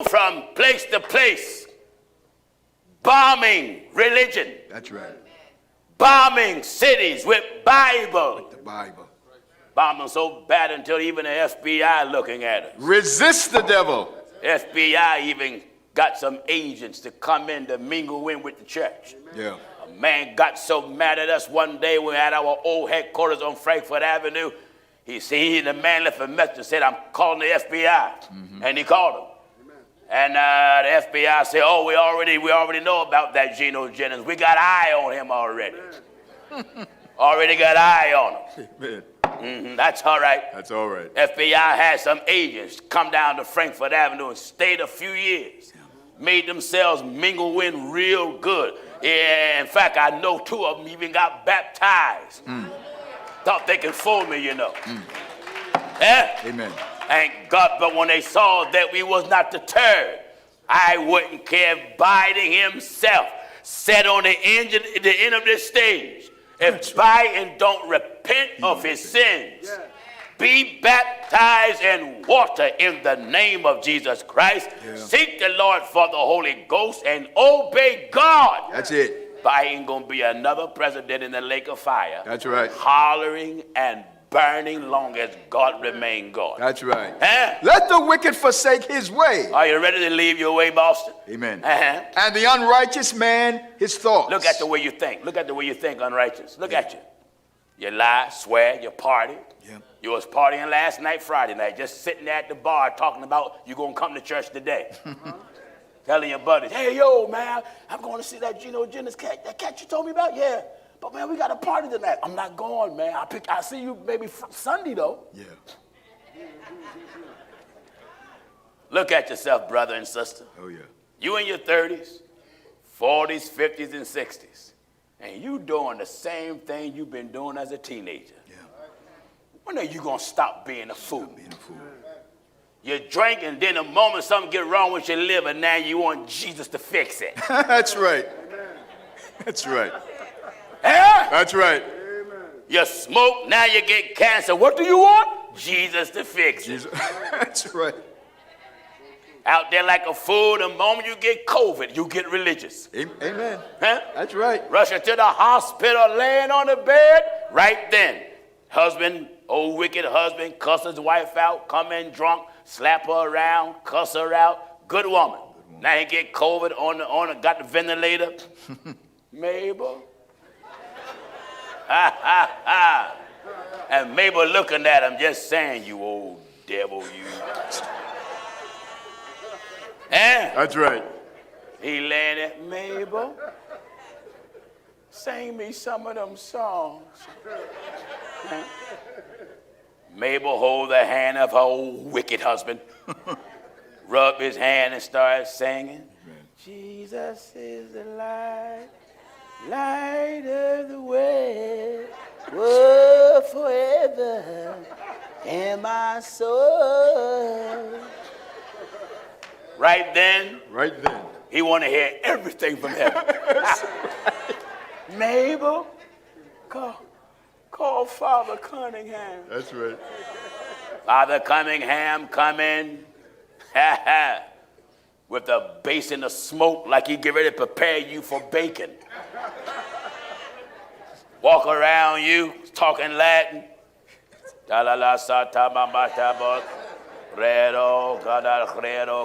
from place to place, bombing religion. That's right. Bombing cities with Bible. With the Bible. Bombing so bad until even the FBI looking at us. Resist the devil. FBI even got some agents to come in to mingle in with the church. Yeah. A man got so mad at us one day when we had our old headquarters on Frankfurt Avenue. The man left a message and said, I'm calling the FBI. And he called him. And the FBI said, oh, we already know about that Gino Jennings. We got eye on him already. Already got eye on him. Amen. That's all right. That's all right. FBI had some agents come down to Frankfurt Avenue and stayed a few years. Made themselves mingle in real good. Yeah, in fact, I know 2 of them even got baptized. Thought they could fool me, you know. Yeah? Amen. Thank God, but when they saw that we was not deterred, I wouldn't care if Biden himself sat on the end of this stage. If Biden don't repent of his sins, be baptized in water in the name of Jesus Christ, seek the Lord for the Holy Ghost, and obey God. That's it. Biden gonna be another president in the lake of fire. That's right. Hollering and burning long as God remain God. That's right. Huh? Let the wicked forsake his way. Are you ready to leave your way, Boston? Amen. Uh-huh. And the unrighteous man his thoughts. Look at the way you think. Look at the way you think, unrighteous. Look at you. You lie, swear, you party. Yeah. You was partying last night, Friday night, just sitting there at the bar talking about you going to come to church today. Telling your buddies, hey, yo, man, I'm going to see that Gino Jennings cat. That cat you told me about? Yeah. But, man, we got a party tonight. I'm not going, man. I'll see you maybe Sunday, though. Yeah. Look at yourself, brother and sister. Oh, yeah. You in your 30s, 40s, 50s, and 60s. And you doing the same thing you've been doing as a teenager. Yeah. When are you going to stop being a fool? Being a fool. You drink, and then the moment something get wrong with your liver, now you want Jesus to fix it. That's right. That's right. Huh? That's right. You smoke, now you get cancer. What do you want? Jesus to fix it. Jesus. That's right. Out there like a fool, the moment you get COVID, you get religious. Amen. Huh? That's right. Rushing to the hospital, laying on the bed, right then. Husband, old wicked husband, cuss his wife out, come in drunk, slap her around, cuss her out. Good woman. Now he get COVID got the ventilator. Mabel. Ha, ha, ha. And Mabel looking at him, just saying, you old devil, you. Eh? That's right. He laying there, Mabel, sing me some of them songs. Eh? Mabel hold the hand of her old wicked husband, rub his hand and start singing. Amen. Jesus is the light, light of the way, oh, forever in my soul. Right then, he want to hear everything from heaven. Mabel, call Father Cunningham. That's right. Father Cunningham come in with a basin of smoke like he get ready to prepare you for bacon. Walk around you talking Latin. Redo,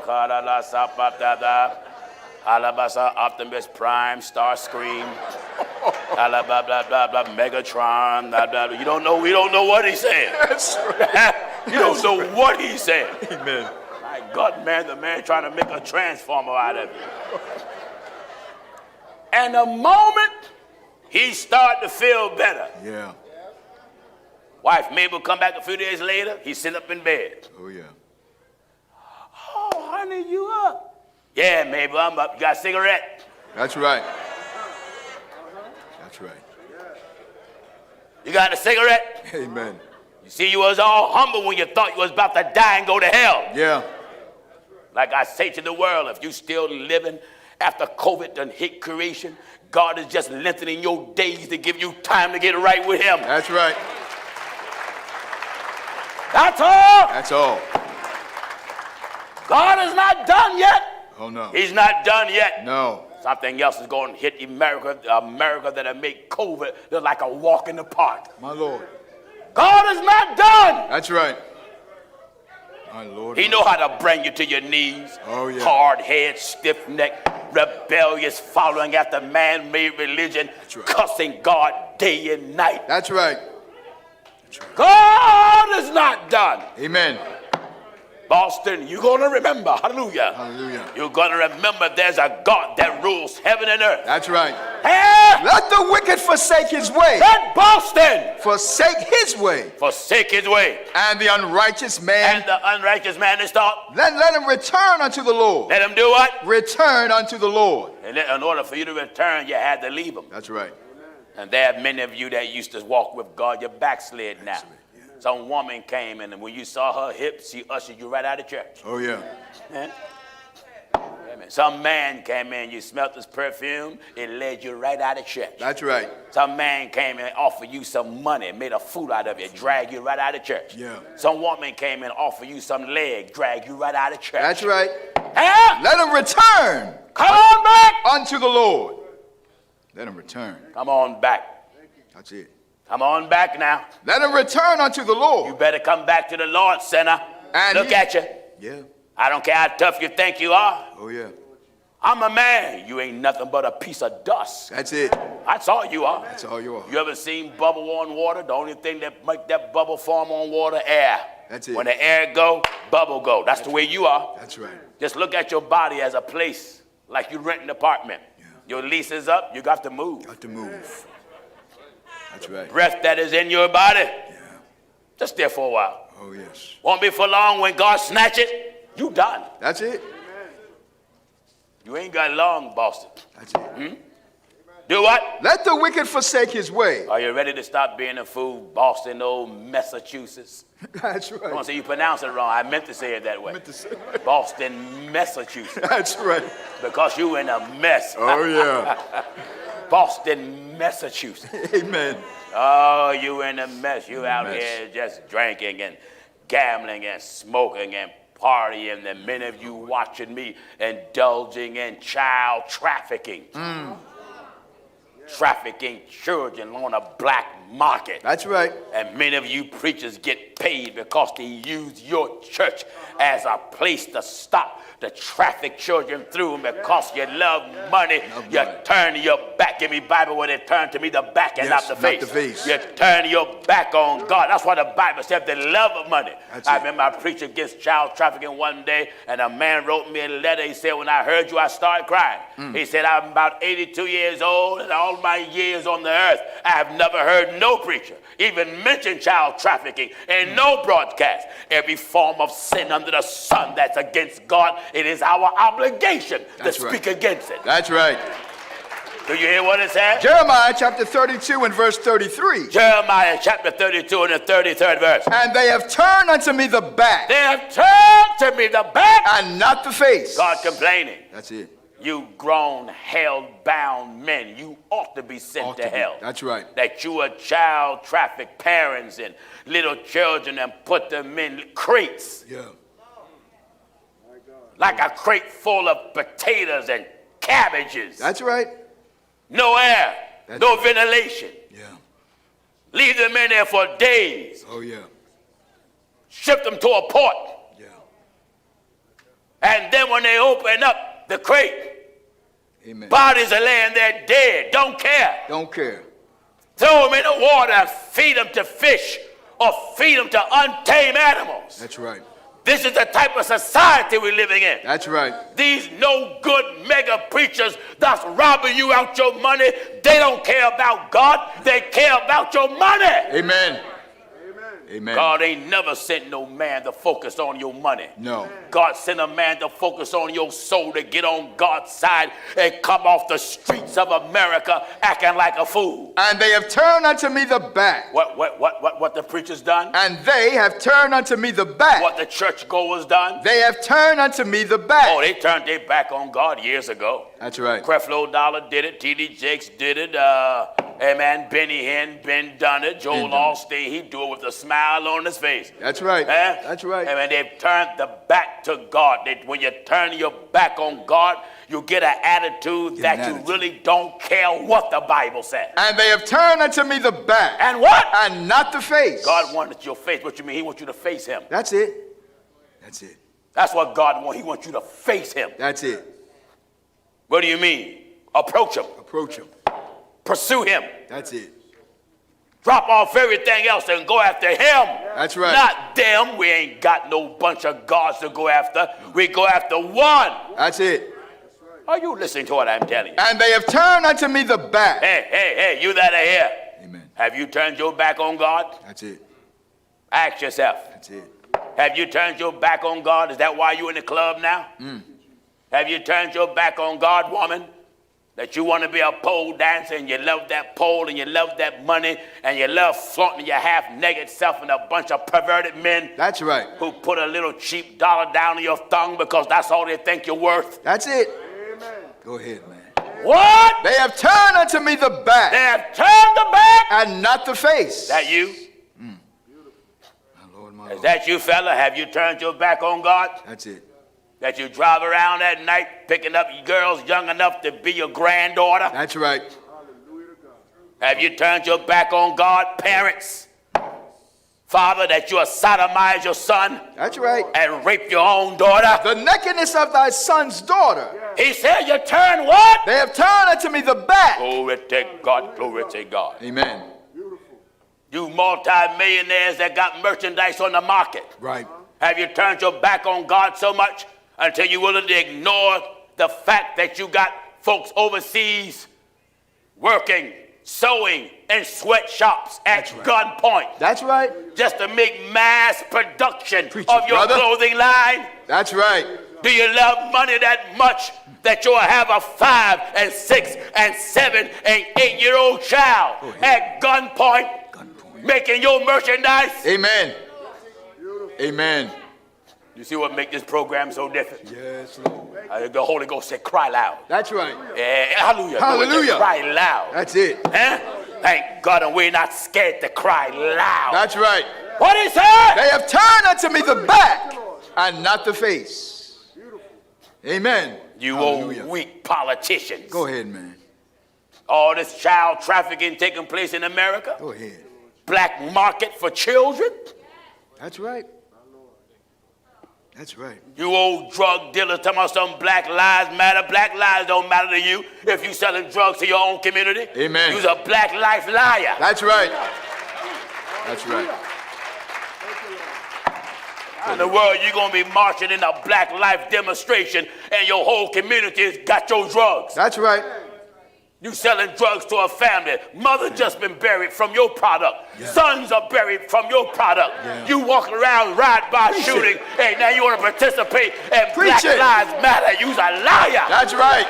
Cada la Zapatada, Alabasa, Optimus Prime, Starscream, blah, blah, blah, blah, blah, Megatron, blah, blah, blah. We don't know what he's saying. That's right. You don't know what he's saying. Amen. My God, man, the man trying to make a transformer out of you. And the moment he start to feel better. Yeah. Wife Mabel come back a few days later, he's sitting up in bed. Oh, yeah. Oh, honey, you up? Yeah, Mabel, I'm up. You got a cigarette? That's right. That's right. You got a cigarette? Amen. You see, you was all humble when you thought you was about to die and go to hell. Yeah. Like I say to the world, if you still living after COVID done hit creation, God is just lengthening your days to give you time to get right with him. That's right. That's all. That's all. God is not done yet. Oh, no. He's not done yet. No. Something else is going to hit America that'll make COVID look like a walk in the park. My Lord. God is not done. That's right. My Lord. He know how to bring you to your knees. Oh, yeah. Hard-headed, stiff-necked, rebellious, following after man-made religion, right. cussing God day and night. That's right. God is not done. Amen. Boston, you're going to remember. Hallelujah. Hallelujah. You're going to remember there's a God that rules heaven and earth. That's right. Hey, Let the wicked forsake his way. let Boston Forsake his way. forsake his way. And the unrighteous man. And the unrighteous man is taught. Let him return unto the Lord. Let him do what? Return unto the Lord. And in order for you to return, you had to leave him. That's right. And there are many of you that used to walk with God. You're backslid now. Some woman came in, and when you saw her hips, she ushered you right out of church. Oh, yeah. Amen. Some man came in, you smelt his perfume, it led you right out of church. That's right. Some man came in, offered you some money, made a fool out of you, dragged you right out of church. Yeah. Some woman came in, offered you some leg, dragged you right out of church. That's right. Huh? Let him return Come on back. unto the Lord. Let him return. Come on back. That's it. Come on back now. Let him return unto the You Lord. better come back to the Lord, sinner. And Look at you. Yeah. I don't care how tough you think you are. Oh, yeah. I'm a man. You ain't nothing but a piece of dust. That's it. That's all you are. That's all you are. You ever seen bubble on water? The only thing that make that bubble form on water, air. That's it. When the air go, bubble go. That's the way you are. That's right. Just look at your body as a place, like you rent an apartment. Yeah. Your lease is up, you got to move. Got to move. That's right. Breath that is in your body, Yeah. just there for a while. Oh, yes. Won't be for long. When God snatch it, you done. That's it. You ain't got long, Boston. That's it. Do what? Let the wicked forsake his way. Are you ready to stop being a fool, Boston, old Massachusetts? That's I want to right. say you pronounce it wrong. I meant to say it that way. Meant to say- Boston, Massachusetts. That's right. Because you in a mess. Oh, yeah. Boston, Massachusetts. Amen. Oh, you in a mess. You out Mess. here just drinking and gambling and smoking and partying. And many of you watching me indulging in child trafficking. Trafficking children on a black market. That's right. And many of you preachers get paid because they use your church as a place to stop the traffic children through. And because you love money, you turn your back. Give me Bible where they turn to me the back and Yes, not the face. not the face. You turn your back on God. That's why the Bible said the love of money. That's I it. remember I preached against child trafficking one day, and a man wrote me a letter. He said, when I heard you, I started crying. He said, I'm about 82 years old, and all my years on the earth, I have never heard no preacher even mention child trafficking in no broadcast. Every form of sin under the sun that's against God, it is our obligation That's to right. speak against it. That's right. Do you hear what it says? Jeremiah chapter 32 and verse 33. Jeremiah chapter 32 and the 33rd verse. And they have turned unto me the back They have turned to me the back. and not the face. God complaining. That's it. You grown, hell-bound men, you ought to be sent Ought to to be. hell. That's right. That you are child traffic parents and little children and put them in crates, Yeah. like a crate full of potatoes and cabbages. That's right. No air, That's no right. ventilation. Yeah. Leave them in there for days. Oh, yeah. Ship them to a port. Yeah. And then when they open up the crate, Amen. bodies are laying there dead, don't care. Don't care. Throw them in the water and feed them to fish or feed them to untamed animals. That's right. This is the type of society we're living in. That's right. These no good mega preachers that's robbing you out your money, they don't care about God, they care about your money. Amen. Amen. God ain't never sent no man to focus on your money. No. God sent a man to focus on your soul, to get on God's side and come off the streets of America acting like a fool. And they have turned unto me the back. What the preacher's done? And they have turned unto me the back. What the church goers done? They have turned unto me the back. Oh, they turned their back on God years ago. That's right. Creflo Dollar did it. T.D. Jakes did it. Amen. Benny Hinn, Ben done it. Joel Osteen, he do it with a smile on his face. That's right. That's right. Amen. They've turned the back to God. When you turn your back on God, you get an attitude that you really don't care what the Bible says. And they have turned unto me the back. And what? And not the face. God wanted your face. What you mean? He wants you to face him. That's it. That's it. That's what God wants. He wants you to face him. That's it. What do you mean? Approach him. Approach him. Pursue him. That's it. Drop off everything else and go after him. That's right. Not them. We ain't got no bunch of gods to go after. We go after one. That's it. Are you listening to what I'm telling you? And they have turned unto me the back. Hey, you that are here. Amen. Have you turned your back on God? That's it. Ask yourself. That's it. Have you turned your back on God? Is that why you're in the club now? Have you turned your back on God, woman? That you want to be a pole dancer and you love that pole and you love that money and you love flaunting your half-naked self and a bunch of perverted men. That's right. Who put a little cheap dollar down on your thumb because that's all they think you're worth. That's it. Amen. Go ahead, man. What? They have turned unto me the back. They have turned the back. And not the face. Is that you? My Lord, my Lord. Is that you, fella? Have you turned your back on God? That's it. That you drive around at night picking up girls young enough to be your granddaughter? That's right. Have you turned your back on God, parents? Father, that you sodomize your son? That's right. And rape your own daughter? The nakedness of thy son's daughter. He said you turn what? They have turned unto me the back. Glory to God, glory to God. Amen. You multi-millionaires that got merchandise on the market. Right. Have you turned your back on God so much until you're willing to ignore the fact that you got folks overseas working, sewing in sweatshops at gunpoint? That's right. Just to make mass production Preach of it, your brother. clothing line? That's right. Do you love money that much that you'll have a 5 and 6 and 7 and 8-year-old child at gunpoint making your merchandise? Amen. Amen. You see what make this program so different? Yes, Lord. The Holy Ghost said, cry loud. That's right. Hallelujah. Hallelujah. Cry loud. That's it. Huh? Thank God, and we're not scared to cry loud. That's right. What is that? They have turned unto me the back and not the face. Amen. You old weak politicians. Go ahead, man. All this child trafficking taking place in America. Go ahead. Black market for children. That's right. That's right. You old drug dealers talking about some black lives matter. Black lives don't matter to you if you selling drugs to your own community. Amen. You's a black life liar. That's right. That's right. In the world, you're going to be marching in a black life demonstration and your whole community's got your drugs. That's right. You selling drugs to a family. Mother just been buried from your product. Yeah. Sons are buried from your product. Yeah. You walking around ride-by shooting, and now you want to participate in Black Lives Matter. You's a liar. That's right.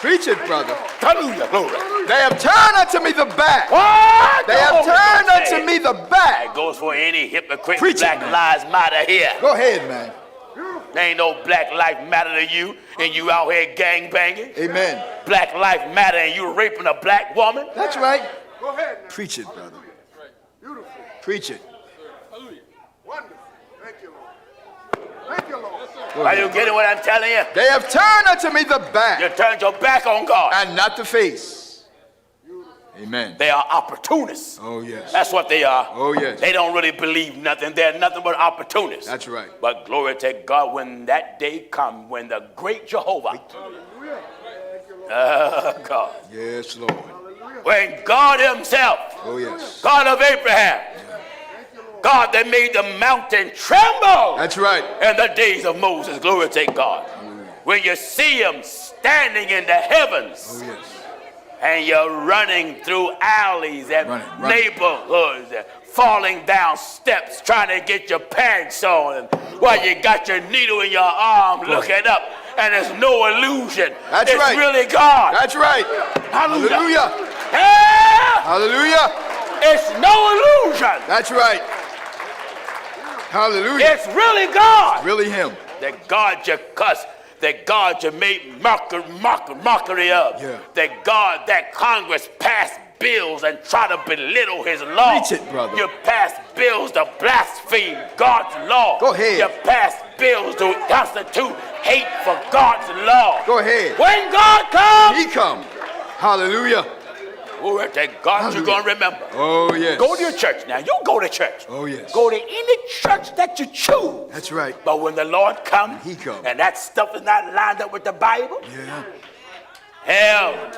Preach it, brother. Hallelujah, glory. They have turned unto me the back. What? They have turned unto me the back. That goes for any hypocrite. Preach Black Lives Matter here. Go ahead, man. There ain't no black life matter to you, and you out here gang banging. Amen. Black life matter, and you raping a black woman. That's right. Go ahead. Preach it, brother. Beautiful. Preach it. Hallelujah. Wonderful. Thank you, Lord. Thank you, Lord. Are you getting what I'm telling you? They have turned unto me the back. You turned your back on God. And not the face. Amen. They are opportunists. Oh, yes. That's what they are. Oh, yes. They don't really believe nothing. They're nothing but opportunists. That's right. But glory to God, when that day comes, when the great Jehovah, God. Yes, Lord. When God himself, oh, yes. God of Abraham, God that made the mountain tremble. That's right. In the days of Moses, glory to God. When you see him standing in the heavens. Oh, yes. And you're running through alleys and neighborhoods, and falling down steps, trying to get your pants on, while you got your needle in your arm, looking up, and there's no illusion. That's right. It's really God. That's right. Hallelujah. Hallelujah. Yeah. Hallelujah. It's no illusion. That's right. Hallelujah. It's really God. Really him. The God you cuss, that God should make mockery of. Yeah. That Congress passed bills and try to belittle his law. Preach it, brother. You pass bills to blaspheme God's law. Go ahead. You pass bills to constitute hate for God's law. Go ahead. When God comes, He come. Hallelujah. oh, thank God you're going to remember. Oh, yes. Go to your church now. You go to church. Oh, yes. Go to any church that you choose. That's right. But when the Lord comes, He comes. and that stuff is not lined up with the Bible, Yeah. hell,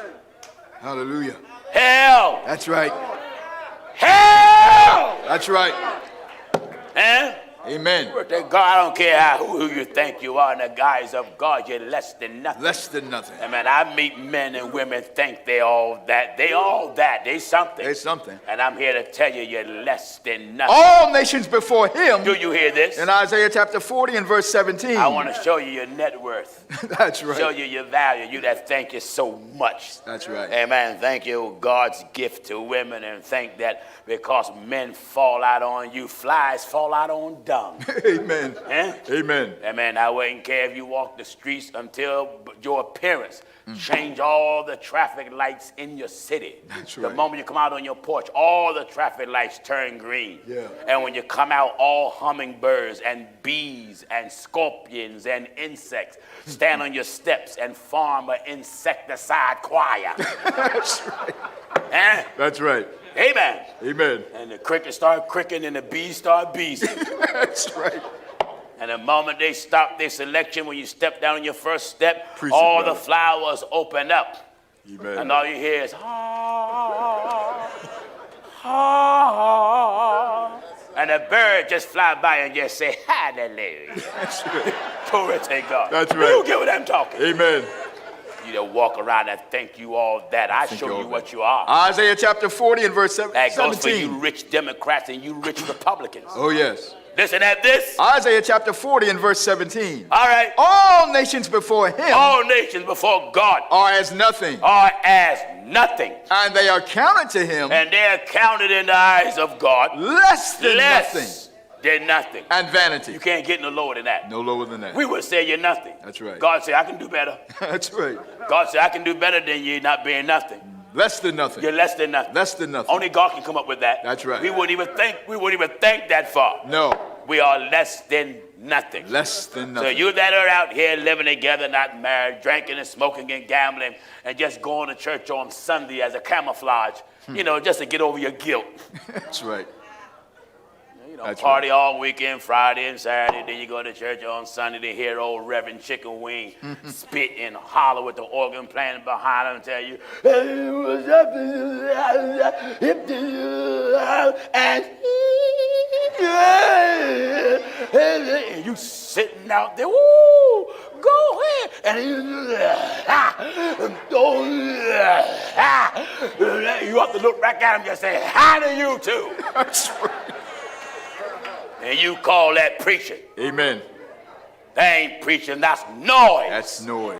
Hallelujah. hell, That's right. hell, That's right. eh? Amen. Thank God, I don't care who you think you are in the guise of God, you're less than nothing. Less than nothing. I mean, I meet men and women think they all that. They all that. They something. There's something. And I'm here to tell you, you're less than nothing. All nations before him. Do you hear this? In Isaiah chapter 40 and verse 17. I want to show you your net worth. That's Show right. you your value. You that thank you so much. That's right. Amen. Thank you, God's gift to women, and think that because men fall out on you, flies fall out on dung. Amen. Eh? Amen. Amen. I wouldn't care if you walk the streets until your appearance change all the traffic lights in your city. That's The right. moment you come out on your porch, all the traffic lights turn green. Yeah. And when you come out, all hummingbirds and bees and scorpions and insects stand on your steps and form an insecticide choir. That's right. Eh? That's right. Amen. Amen. And the crickets start cricking and the bees start beesing. That's right. And the moment they stop their selection, when you step down on your first step, Preach it, all the brother. flowers open up. Amen. And all you hear is, ah, ah. And a bird just fly by and just say, hallelujah. That's right. Glory to God. That's You right. get what I'm talking. Amen. You don't walk around and think you all that. I show you what you are. Isaiah chapter 40 and verse That goes for you 17. rich Democrats and you rich Republicans. Oh, yes. Listen at this. Isaiah chapter 40 and verse 17. All right. All nations before him All nations before God are as nothing, are as nothing. and they are counted to him And they're counted in the eyes of God less than nothing, less than nothing. and vanity. You can't get no lower than that. No lower than that. We would say you're nothing. That's right. God said, I can do better. That's right. God said, I can do better than you not being nothing. Less than nothing. You're less than nothing. Less than nothing. Only God can come up with that. That's right. We wouldn't even think that far. No. We are less than nothing. Less than So nothing. you that are out here living together, not married, drinking and smoking and gambling, and just going to church on Sunday as a camouflage, just to get over your guilt. That's right. That's Party all weekend, Friday and Saturday, then you go to church on Sunday to hear old Reverend Chicken Wing spit and holler with the organ playing behind him and tell you, hey, what's up? And you sitting out there, woo, go ahead. And you have to look back at him and just say, hi to you too. That's right. And you call that preaching. Amen. That ain't preaching, that's noise. That's noise.